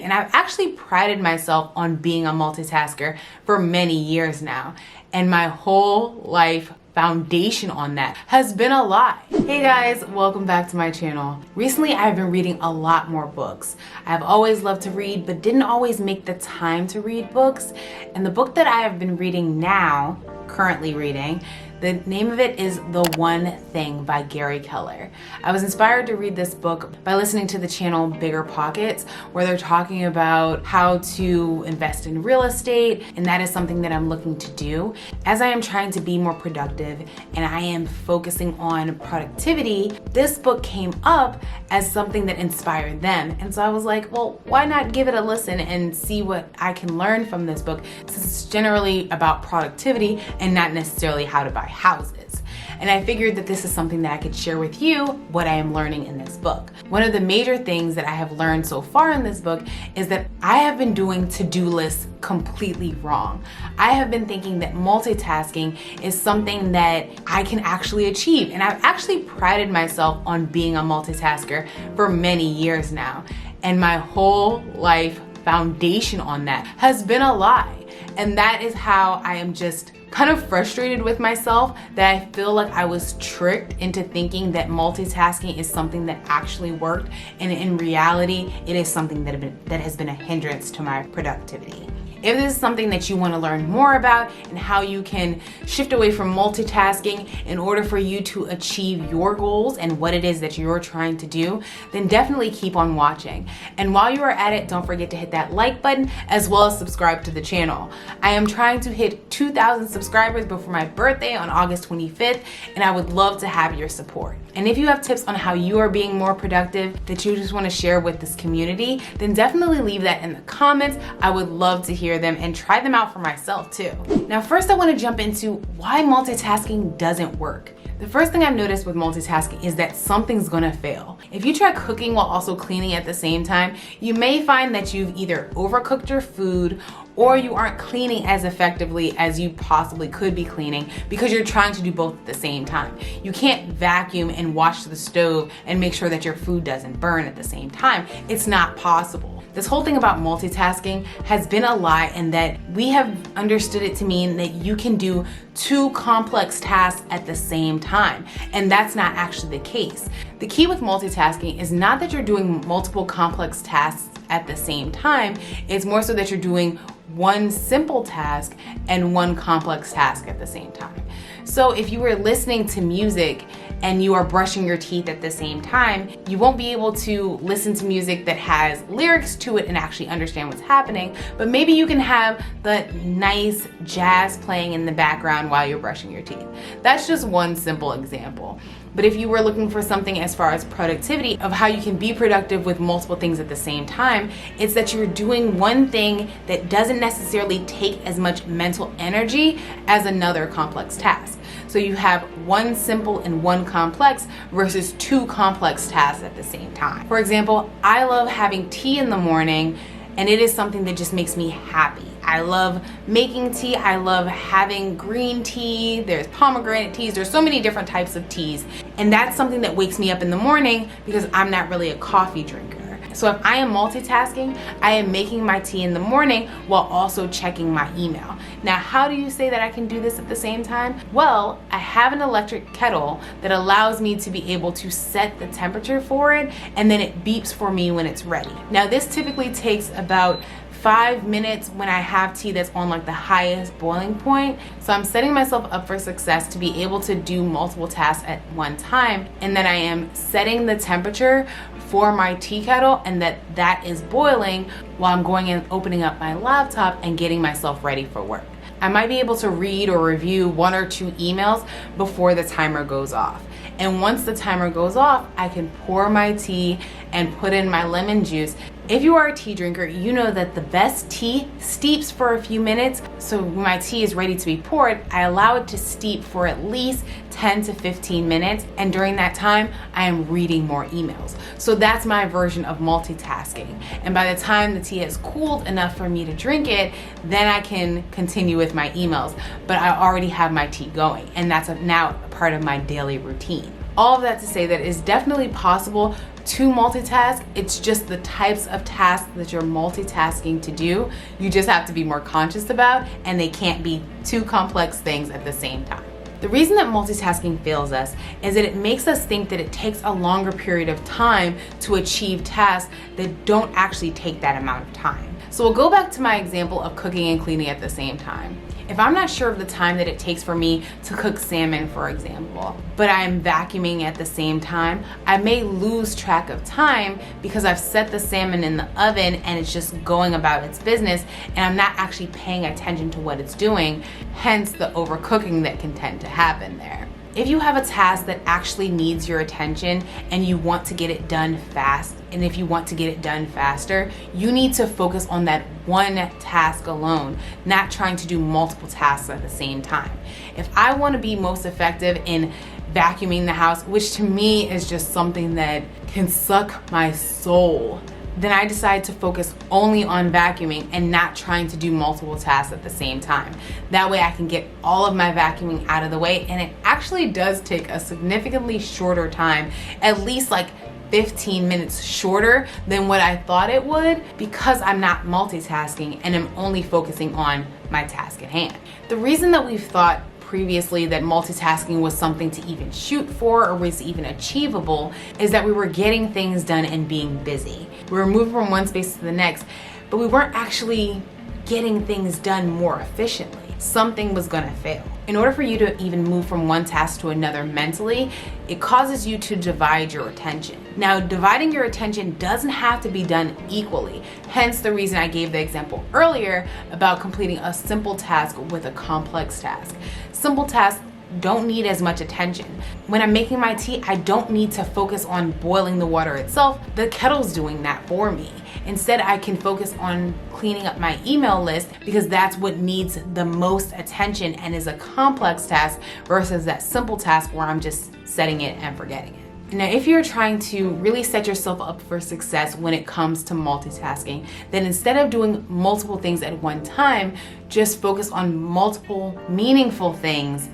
And I've actually prided myself on being a multitasker for many years now. And my whole life foundation on that has been a lie. Hey guys, welcome back to my channel. Recently, I've been reading a lot more books. I've always loved to read, but didn't always make the time to read books. And the book that I have been reading now, currently reading, the name of it is The One Thing by Gary Keller. I was inspired to read this book by listening to the channel Bigger Pockets, where they're talking about how to invest in real estate, and that is something that I'm looking to do. As I am trying to be more productive and I am focusing on productivity, this book came up as something that inspired them. And so I was like, well, why not give it a listen and see what I can learn from this book, since it's generally about productivity and not necessarily how to buy houses. And I figured that this is something that I could share with you, what I am learning in this book. One of the major things that I have learned so far in this book is that I have been doing to-do lists completely wrong. I have been thinking that multitasking is something that I can actually achieve. And I've actually prided myself on being a multitasker for many years now. And my whole life foundation on that has been a lie. And that is how I am just kind of frustrated with myself, that I feel like I was tricked into thinking that multitasking is something that actually worked, and in reality it is something that has been a hindrance to my productivity. If this is something that you want to learn more about and how you can shift away from multitasking in order for you to achieve your goals and what it is that you're trying to do, then definitely keep on watching. And while you are at it, don't forget to hit that like button as well as subscribe to the channel. I am trying to hit 2,000 subscribers before my birthday on August 25th, and I would love to have your support. And if you have tips on how you are being more productive that you just want to share with this community, then definitely leave that in the comments. I would love to hear them and try them out for myself too. Now, first I want to jump into why multitasking doesn't work. The first thing I've noticed with multitasking is that something's gonna fail. If you try cooking while also cleaning at the same time, you may find that you've either overcooked your food or you aren't cleaning as effectively as you possibly could be cleaning because you're trying to do both at the same time. You can't vacuum and wash the stove and make sure that your food doesn't burn at the same time. It's not possible. This whole thing about multitasking has been a lie, and that we have understood it to mean that you can do two complex tasks at the same time, and that's not actually the case. The key with multitasking is not that you're doing multiple complex tasks at the same time, it's more so that you're doing one simple task and one complex task at the same time. So if you were listening to music and you are brushing your teeth at the same time, you won't be able to listen to music that has lyrics to it and actually understand what's happening, but maybe you can have the nice jazz playing in the background while you're brushing your teeth. That's just one simple example. But if you were looking for something as far as productivity of how you can be productive with multiple things at the same time, it's that you're doing one thing that doesn't necessarily take as much mental energy as another complex task. So you have one simple and one complex versus two complex tasks at the same time. For example, I love having tea in the morning, and it is something that just makes me happy. I love making tea. I love having green tea. There's pomegranate teas. There's so many different types of teas. And that's something that wakes me up in the morning because I'm not really a coffee drinker. So if I am multitasking, I am making my tea in the morning while also checking my email. Now, how do you say that I can do this at the same time? Well, I have an electric kettle that allows me to be able to set the temperature for it, and then it beeps for me when it's ready. Now, this typically takes about 5 minutes when I have tea that's on like the highest boiling point. So I'm setting myself up for success to be able to do multiple tasks at one time. And then I am setting the temperature for my tea kettle, and that is boiling while I'm going and opening up my laptop and getting myself ready for work. I might be able to read or review 1 or 2 emails before the timer goes off. And once the timer goes off, I can pour my tea and put in my lemon juice. If you are a tea drinker, you know that the best tea steeps for a few minutes. So when my tea is ready to be poured, I allow it to steep for at least 10 to 15 minutes. And during that time, I am reading more emails. So that's my version of multitasking. And by the time the tea has cooled enough for me to drink it, then I can continue with my emails. But I already have my tea going, and that's now a part of my daily routine. All of that to say that it's definitely possible to multitask. It's just the types of tasks that you're multitasking to do. You just have to be more conscious about, and they can't be two complex things at the same time. The reason that multitasking fails us is that it makes us think that it takes a longer period of time to achieve tasks that don't actually take that amount of time. So we'll go back to my example of cooking and cleaning at the same time. If I'm not sure of the time that it takes for me to cook salmon, for example, but I'm vacuuming at the same time, I may lose track of time because I've set the salmon in the oven and it's just going about its business, and I'm not actually paying attention to what it's doing, hence the overcooking that can tend to happen there. If you have a task that actually needs your attention and you want to get it done fast, and if you want to get it done faster, you need to focus on that one task alone, not trying to do multiple tasks at the same time. If I want to be most effective in vacuuming the house, which to me is just something that can suck my soul, then I decide to focus only on vacuuming and not trying to do multiple tasks at the same time. That way I can get all of my vacuuming out of the way, and it actually does take a significantly shorter time, at least like 15 minutes shorter than what I thought it would, because I'm not multitasking and I'm only focusing on my task at hand. The reason that we've thought previously that multitasking was something to even shoot for or was even achievable is that we were getting things done and being busy. We were moving from one space to the next, but we weren't actually getting things done more efficiently. Something was gonna fail. In order for you to even move from one task to another mentally, it causes you to divide your attention. Now, dividing your attention doesn't have to be done equally. Hence the reason I gave the example earlier about completing a simple task with a complex task. Simple tasks don't need as much attention. When I'm making my tea, I don't need to focus on boiling the water itself. The kettle's doing that for me. Instead, I can focus on cleaning up my email list because that's what needs the most attention and is a complex task versus that simple task where I'm just setting it and forgetting it. Now, if you're trying to really set yourself up for success when it comes to multitasking, then instead of doing multiple things at one time, just focus on multiple meaningful things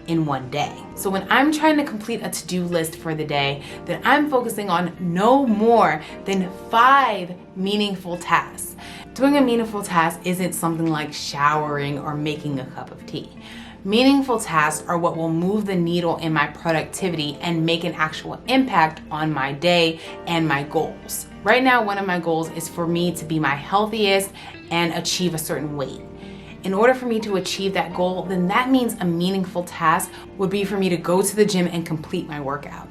in one day. So when I'm trying to complete a to-do list for the day, then I'm focusing on no more than 5 meaningful tasks. Doing a meaningful task isn't something like showering or making a cup of tea. Meaningful tasks are what will move the needle in my productivity and make an actual impact on my day and my goals. Right now, one of my goals is for me to be my healthiest and achieve a certain weight. In order for me to achieve that goal, then that means a meaningful task would be for me to go to the gym and complete my workout.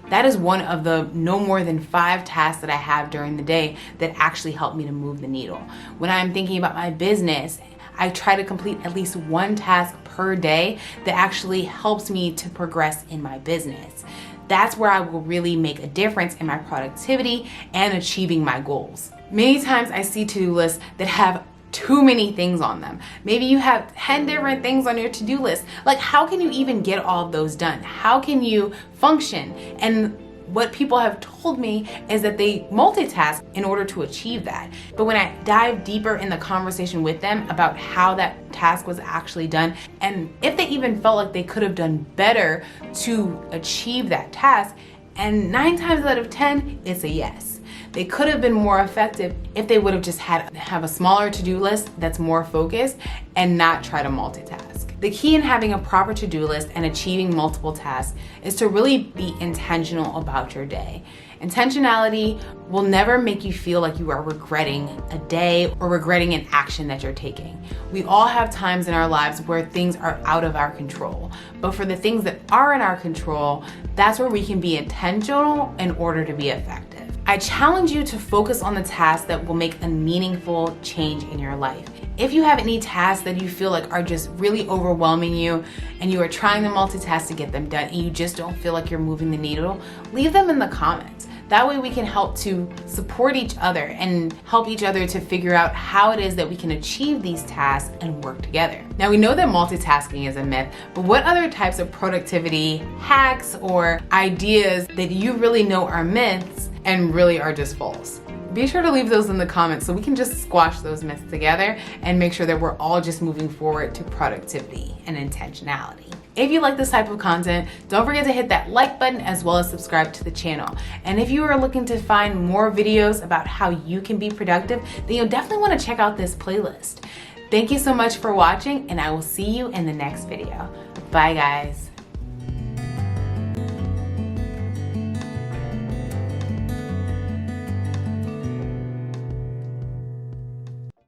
That is one of the no more than 5 tasks that I have during the day that actually help me to move the needle. When I'm thinking about my business, I try to complete at least 1 task per day that actually helps me to progress in my business. That's where I will really make a difference in my productivity and achieving my goals. Many times I see to-do lists that have too many things on them. Maybe you have 10 different things on your to-do list. Like, how can you even get all of those done? How can you function? And what people have told me is that they multitask in order to achieve that. But when I dive deeper in the conversation with them about how that task was actually done, and if they even felt like they could have done better to achieve that task, and 9 times out of 10, it's a yes. They could have been more effective if they would have just have a smaller to-do list that's more focused and not try to multitask. The key in having a proper to-do list and achieving multiple tasks is to really be intentional about your day. Intentionality will never make you feel like you are regretting a day or regretting an action that you're taking. We all have times in our lives where things are out of our control. But for the things that are in our control, that's where we can be intentional in order to be effective. I challenge you to focus on the tasks that will make a meaningful change in your life. If you have any tasks that you feel like are just really overwhelming you and you are trying to multitask to get them done and you just don't feel like you're moving the needle, leave them in the comments. That way we can help to support each other and help each other to figure out how it is that we can achieve these tasks and work together. Now, we know that multitasking is a myth, but what other types of productivity hacks or ideas that you really know are myths and really are just false? Be sure to leave those in the comments so we can just squash those myths together and make sure that we're all just moving forward to productivity and intentionality. If you like this type of content, don't forget to hit that like button as well as subscribe to the channel. And if you are looking to find more videos about how you can be productive, then you'll definitely want to check out this playlist. Thank you so much for watching, and I will see you in the next video. Bye, guys.